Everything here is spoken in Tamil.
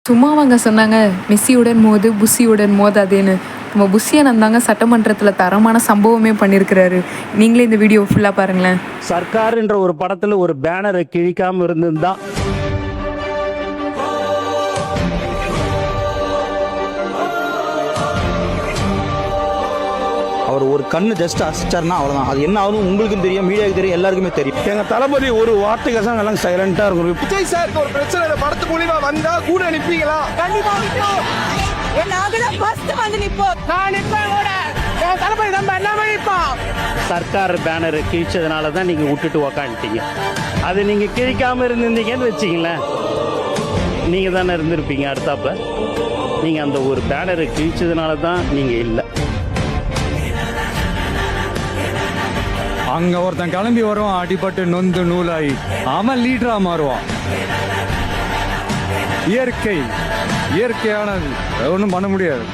சும்மாவாங்க சொன்னாங்க மெஸ்ஸியுடன் மோது புஸ்ஸியுடன் மோதாதேன்னு. நம்ம புஸ்ஸி அண்ணன் தாங்க சட்டமன்றத்தில் தரமான சம்பவமே பண்ணியிருக்கிறாரு. நீங்களே இந்த வீடியோ ஃபுல்லாக பாருங்களேன். சர்க்கார்ன்ற ஒரு படத்துல ஒரு பேனரை கிழிக்காம இருந்திருந்தா அவர் ஒரு கண்ணு ஜஸ்ட் அசிச்சார்னா அவ்வளோதான். அது என்ன ஆகும் உங்களுக்கும் தெரியும், மீடியாவுக்கு தெரியும், எல்லாருக்குமே தெரியும். எங்க தளபதி ஒரு வார்த்தைக்கு தான் எல்லாம் சைலண்டா இருக்கும். விஜய் சாருக்கு ஒரு பிரச்சனை இந்த படத்து மூலியமா வந்தா கூட நிப்பீங்களா? கண்டிப்பா நிப்போம். நாங்க தான் ஃபர்ஸ்ட் வந்து நிப்போம். நான் நிப்பேன் கூட. என் தளபதி நம்ம எல்லாமே நிப்போம். சர்க்கார் பேனரை கிழிச்சதுனால தான் நீங்க விட்டுட்டு உக்காந்துட்டீங்க. அது நீங்க கிழிக்காம இருந்திருந்தீங்கன்னு வச்சிங்களேன், நீங்க தானே இருந்திருப்பீங்க அடுத்தாப்ப. நீங்க அந்த ஒரு பேனரை கிழிச்சதுனால தான் நீங்க இல்லை. அங்க ஒருத்தன் கிளம்பி வருவான், அடிபட்டு நொந்து நூலாகி அவன் லீடரா மாறுவான். இயற்கையானது, ஒன்றும் பண்ண முடியாது.